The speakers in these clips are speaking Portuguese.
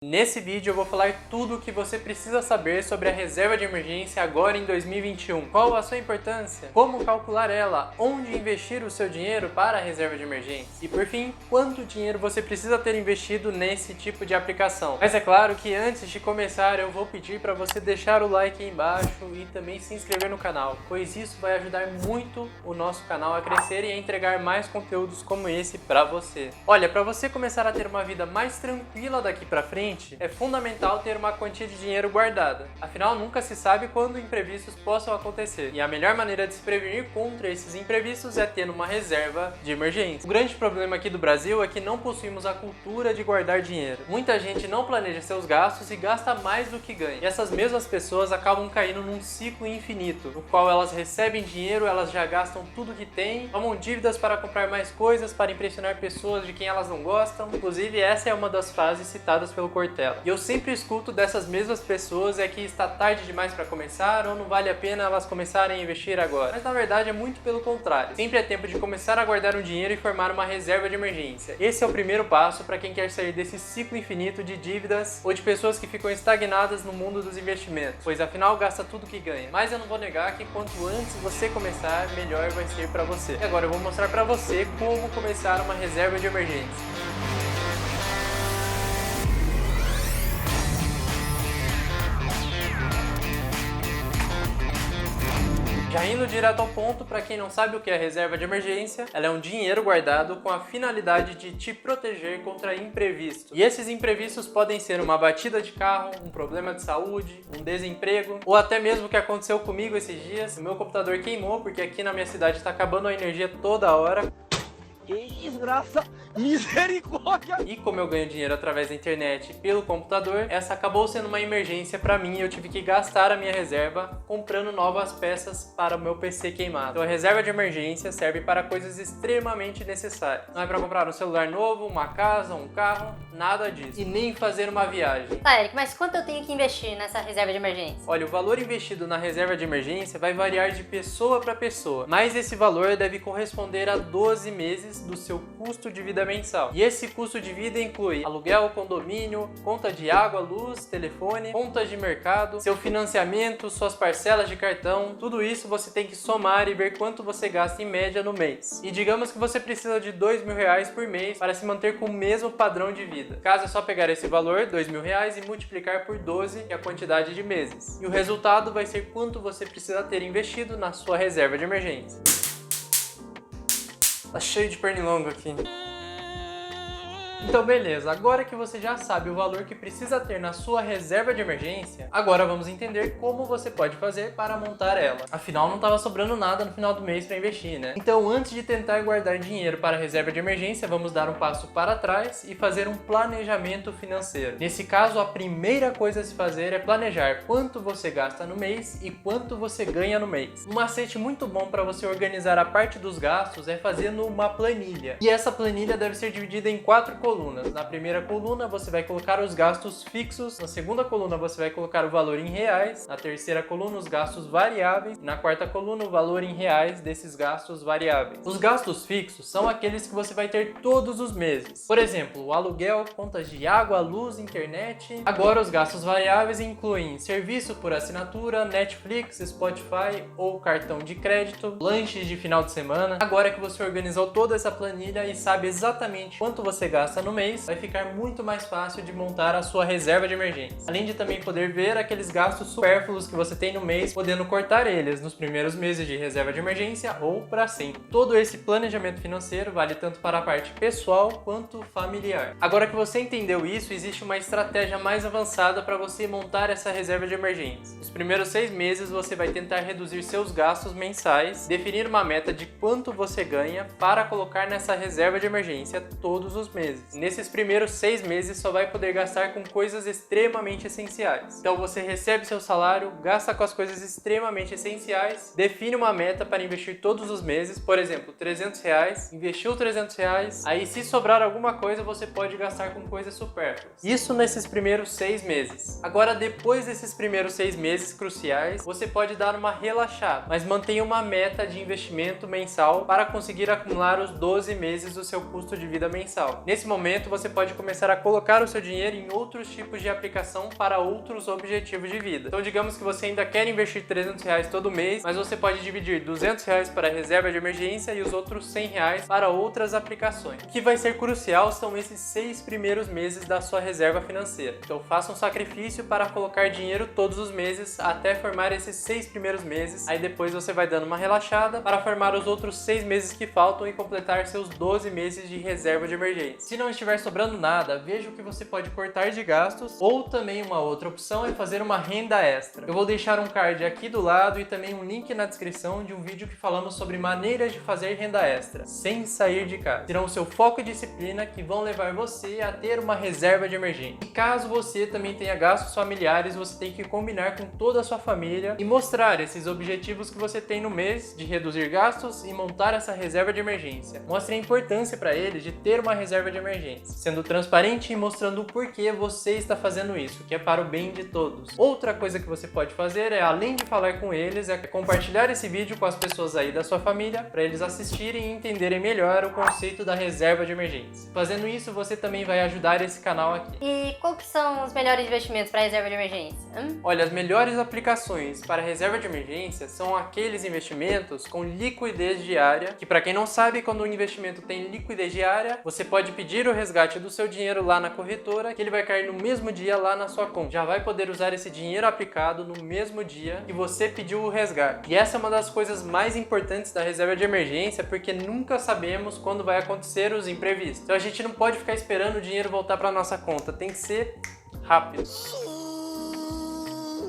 Nesse vídeo eu vou falar tudo o que você precisa saber sobre a reserva de emergência agora em 2021. Qual a sua importância? Como calcular ela? Onde investir o seu dinheiro para a reserva de emergência? E por fim, quanto dinheiro você precisa ter investido nesse tipo de aplicação? Mas é claro que antes de começar eu vou pedir para você deixar o like aí embaixo e também se inscrever no canal, pois isso vai ajudar muito o nosso canal a crescer e a entregar mais conteúdos como esse para você. Olha, para você começar a ter uma vida mais tranquila daqui para frente, é fundamental ter uma quantia de dinheiro guardada. Afinal, nunca se sabe quando imprevistos possam acontecer. E a melhor maneira de se prevenir contra esses imprevistos é ter uma reserva de emergência. O grande problema aqui do Brasil é que não possuímos a cultura de guardar dinheiro. Muita gente não planeja seus gastos e gasta mais do que ganha. E essas mesmas pessoas acabam caindo num ciclo infinito, no qual elas recebem dinheiro, elas já gastam tudo que têm, tomam dívidas para comprar mais coisas, para impressionar pessoas de quem elas não gostam. Inclusive, essa é uma das frases citadas pelo Cortella. E eu sempre escuto dessas mesmas pessoas que está tarde demais para começar ou não vale a pena elas começarem a investir agora. Mas na verdade é muito pelo contrário. Sempre é tempo de começar a guardar um dinheiro e formar uma reserva de emergência. Esse é o primeiro passo para quem quer sair desse ciclo infinito de dívidas ou de pessoas que ficam estagnadas no mundo dos investimentos, pois afinal gasta tudo que ganha. Mas eu não vou negar que quanto antes você começar, melhor vai ser para você. E agora eu vou mostrar para você como começar uma reserva de emergência. Já indo direto ao ponto, para quem não sabe o que é reserva de emergência, ela é um dinheiro guardado com a finalidade de te proteger contra imprevistos. E esses imprevistos podem ser uma batida de carro, um problema de saúde, um desemprego, ou até mesmo o que aconteceu comigo esses dias. O meu computador queimou porque aqui na minha cidade está acabando a energia toda hora. Que desgraça! Misericórdia! E como eu ganho dinheiro através da internet e pelo computador, essa acabou sendo uma emergência para mim e eu tive que gastar a minha reserva comprando novas peças para o meu PC queimado. Então a reserva de emergência serve para coisas extremamente necessárias. Não é para comprar um celular novo, uma casa, um carro, nada disso. E nem fazer uma viagem. Tá, Eric, mas quanto eu tenho que investir nessa reserva de emergência? Olha, o valor investido na reserva de emergência vai variar de pessoa para pessoa, mas esse valor deve corresponder a 12 meses do seu custo de vida mensal. E esse custo de vida inclui aluguel, condomínio, conta de água, luz, telefone, contas de mercado, seu financiamento, suas parcelas de cartão. Tudo isso você tem que somar e ver quanto você gasta em média no mês. E digamos que você precisa de R$2.000 por mês para se manter com o mesmo padrão de vida. Caso é só pegar esse valor, R$2.000, e multiplicar por 12, que é a quantidade de meses. E o resultado vai ser quanto você precisa ter investido na sua reserva de emergência. Tá cheio de pernilongo aqui. Então beleza, agora que você já sabe o valor que precisa ter na sua reserva de emergência, agora vamos entender como você pode fazer para montar ela. Afinal, não estava sobrando nada no final do mês para investir, né? Então antes de tentar guardar dinheiro para a reserva de emergência, vamos dar um passo para trás e fazer um planejamento financeiro. Nesse caso, a primeira coisa a se fazer é planejar quanto você gasta no mês e quanto você ganha no mês. Um macete muito bom para você organizar a parte dos gastos é fazendo uma planilha. E essa planilha deve ser dividida em 4 colunas. Na primeira coluna você vai colocar os gastos fixos, na segunda coluna você vai colocar o valor em reais, na terceira coluna os gastos variáveis e na quarta coluna o valor em reais desses gastos variáveis. Os gastos fixos são aqueles que você vai ter todos os meses. Por exemplo, o aluguel, contas de água, luz, internet. Agora os gastos variáveis incluem serviço por assinatura, Netflix, Spotify ou cartão de crédito, lanches de final de semana. Agora que você organizou toda essa planilha e sabe exatamente quanto você gasta no mês, vai ficar muito mais fácil de montar a sua reserva de emergência. Além de também poder ver aqueles gastos supérfluos que você tem no mês, podendo cortar eles nos primeiros meses de reserva de emergência ou para sempre. Todo esse planejamento financeiro vale tanto para a parte pessoal quanto familiar. Agora que você entendeu isso, existe uma estratégia mais avançada para você montar essa reserva de emergência. Nos primeiros 6 meses você vai tentar reduzir seus gastos mensais, definir uma meta de quanto você ganha para colocar nessa reserva de emergência todos os meses. Nesses primeiros 6 meses só vai poder gastar com coisas extremamente essenciais. Então você recebe seu salário, gasta com as coisas extremamente essenciais, define uma meta para investir todos os meses, por exemplo, R$300, investiu R$300, aí se sobrar alguma coisa você pode gastar com coisas supérfluas. Isso nesses primeiros 6 meses. Agora depois desses primeiros 6 meses cruciais, você pode dar uma relaxada, mas mantenha uma meta de investimento mensal para conseguir acumular os 12 meses do seu custo de vida mensal. Nesse momento momento você pode começar a colocar o seu dinheiro em outros tipos de aplicação para outros objetivos de vida. Então digamos que você ainda quer investir R$300 todo mês, mas você pode dividir R$200 para a reserva de emergência e os outros R$100 para outras aplicações. O que vai ser crucial são esses 6 primeiros meses da sua reserva financeira. Então faça um sacrifício para colocar dinheiro todos os meses até formar esses 6 primeiros meses. Aí depois você vai dando uma relaxada para formar os outros 6 meses que faltam e completar seus 12 meses de reserva de emergência. Se não estiver sobrando nada, veja o que você pode cortar de gastos, ou também uma outra opção é fazer uma renda extra. Eu vou deixar um card aqui do lado e também um link na descrição de um vídeo que falamos sobre maneiras de fazer renda extra, sem sair de casa. Terão o seu foco e disciplina que vão levar você a ter uma reserva de emergência. E caso você também tenha gastos familiares, você tem que combinar com toda a sua família e mostrar esses objetivos que você tem no mês de reduzir gastos e montar essa reserva de emergência. Mostre a importância para eles de ter uma reserva de emergência, sendo transparente e mostrando o porquê você está fazendo isso, que é para o bem de todos. Outra coisa que você pode fazer é, além de falar com eles, é compartilhar esse vídeo com as pessoas aí da sua família, para eles assistirem e entenderem melhor o conceito da reserva de emergência. Fazendo isso, você também vai ajudar esse canal aqui. E qual que são os melhores investimentos para reserva de emergência? Olha, as melhores aplicações para reserva de emergência são aqueles investimentos com liquidez diária, que para quem não sabe, quando um investimento tem liquidez diária, você pode pedir o resgate do seu dinheiro lá na corretora, que ele vai cair no mesmo dia lá na sua conta. Já vai poder usar esse dinheiro aplicado no mesmo dia que você pediu o resgate. E essa é uma das coisas mais importantes da reserva de emergência, porque nunca sabemos quando vai acontecer os imprevistos. Então a gente não pode ficar esperando o dinheiro voltar para nossa conta, tem que ser rápido.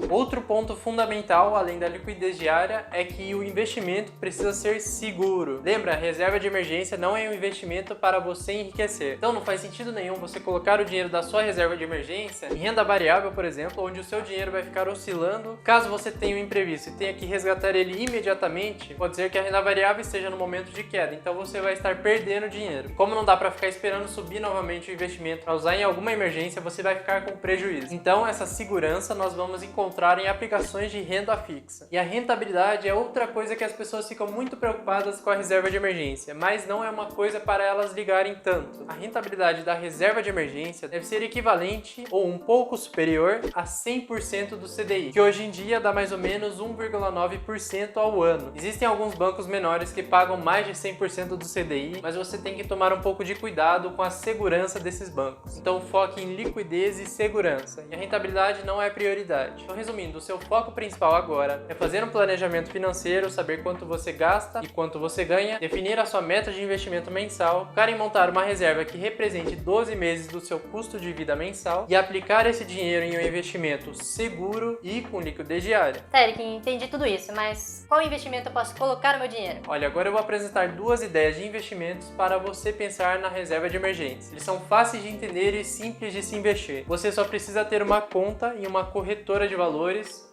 Outro ponto fundamental, além da liquidez diária, é que o investimento precisa ser seguro. Lembra, a reserva de emergência não é um investimento para você enriquecer. Então não faz sentido nenhum você colocar o dinheiro da sua reserva de emergência em renda variável, por exemplo, onde o seu dinheiro vai ficar oscilando. Caso você tenha um imprevisto e tenha que resgatar ele imediatamente, pode ser que a renda variável esteja no momento de queda, então você vai estar perdendo dinheiro. Como não dá para ficar esperando subir novamente o investimento para usar em alguma emergência, você vai ficar com prejuízo. Então essa segurança nós vamos encontrar em aplicações de renda fixa. E a rentabilidade é outra coisa que as pessoas ficam muito preocupadas com a reserva de emergência, mas não é uma coisa para elas ligarem tanto. A rentabilidade da reserva de emergência deve ser equivalente ou um pouco superior a 100% do CDI, que hoje em dia dá mais ou menos 1,9% ao ano. Existem alguns bancos menores que pagam mais de 100% do CDI, mas você tem que tomar um pouco de cuidado com a segurança desses bancos. Então foque em liquidez e segurança, e a rentabilidade não é prioridade. Então, resumindo, o seu foco principal agora é fazer um planejamento financeiro, saber quanto você gasta e quanto você ganha, definir a sua meta de investimento mensal, focar em montar uma reserva que represente 12 meses do seu custo de vida mensal e aplicar esse dinheiro em um investimento seguro e com liquidez diária. Tá, Eric, entendi tudo isso, mas qual investimento eu posso colocar o meu dinheiro? Olha, agora eu vou apresentar duas ideias de investimentos para você pensar na reserva de emergência. Eles são fáceis de entender e simples de se investir. Você só precisa ter uma conta em uma corretora de valores,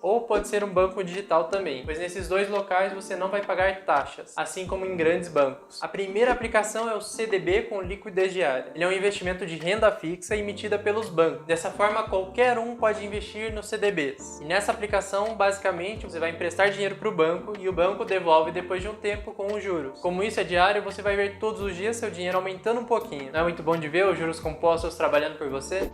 ou pode ser um banco digital também, pois nesses dois locais você não vai pagar taxas, assim como em grandes bancos. A primeira aplicação é o CDB com liquidez diária. Ele é um investimento de renda fixa emitida pelos bancos. Dessa forma, qualquer um pode investir nos CDBs. E nessa aplicação, basicamente, você vai emprestar dinheiro para o banco e o banco devolve depois de um tempo com os juros. Como isso é diário, você vai ver todos os dias seu dinheiro aumentando um pouquinho. Não é muito bom de ver os juros compostos trabalhando por você?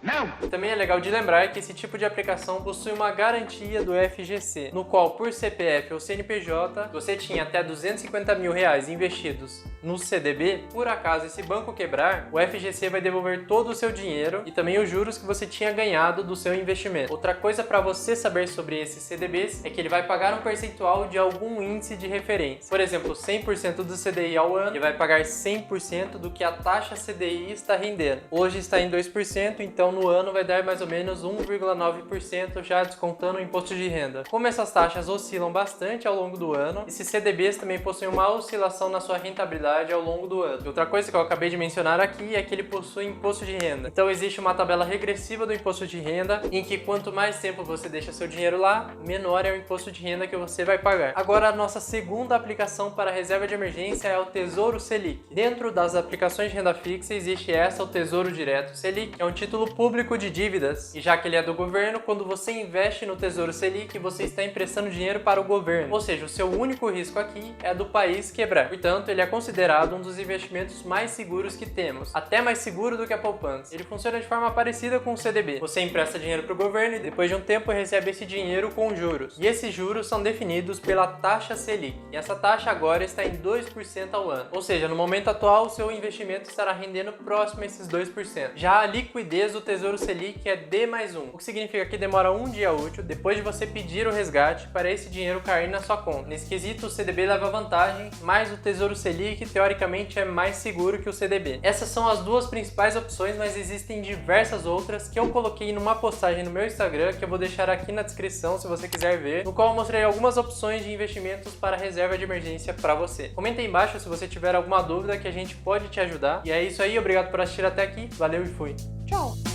Não! Também é legal de lembrar que esse tipo de aplicação possui uma garantia do FGC, no qual, por CPF ou CNPJ, você tinha até R$250 mil investidos no CDB. Por acaso esse banco quebrar, o FGC vai devolver todo o seu dinheiro e também os juros que você tinha ganhado do seu investimento. Outra coisa para você saber sobre esses CDBs é que ele vai pagar um percentual de algum índice de referência. Por exemplo, 100% do CDI ao ano, ele vai pagar 100% do que a taxa CDI está rendendo. Hoje está em 2%, então no ano vai dar mais ou menos 1,9% já descontando o imposto de renda. Como essas taxas oscilam bastante ao longo do ano, esses CDBs também possuem uma oscilação na sua rentabilidade ao longo do ano. E outra coisa que eu acabei de mencionar aqui é que ele possui imposto de renda. Então existe uma tabela regressiva do imposto de renda, em que quanto mais tempo você deixa seu dinheiro lá, menor é o imposto de renda que você vai pagar. Agora, a nossa segunda aplicação para a reserva de emergência é o Tesouro Selic. Dentro das aplicações de renda fixa existe essa, o Tesouro Direto Selic, que é um título público de dívidas, e já que ele é do governo, quando você investe no Tesouro Selic, você está emprestando dinheiro para o governo, ou seja, o seu único risco aqui é do país quebrar. Portanto, ele é considerado considerado um dos investimentos mais seguros que temos, até mais seguro do que a poupança. Ele funciona de forma parecida com o CDB. Você empresta dinheiro para o governo e depois de um tempo recebe esse dinheiro com juros. E esses juros são definidos pela taxa Selic. E essa taxa agora está em 2% ao ano. Ou seja, no momento atual, o seu investimento estará rendendo próximo a esses 2%. Já a liquidez do Tesouro Selic é D+1, o que significa que demora um dia útil depois de você pedir o resgate para esse dinheiro cair na sua conta. Nesse quesito, o CDB leva vantagem, mas o Tesouro Selic, teoricamente, é mais seguro que o CDB. Essas são as duas principais opções, mas existem diversas outras que eu coloquei numa postagem no meu Instagram, que eu vou deixar aqui na descrição se você quiser ver, no qual eu mostrei algumas opções de investimentos para reserva de emergência para você. Comenta aí embaixo se você tiver alguma dúvida que a gente pode te ajudar. E é isso aí, obrigado por assistir até aqui, valeu e fui. Tchau!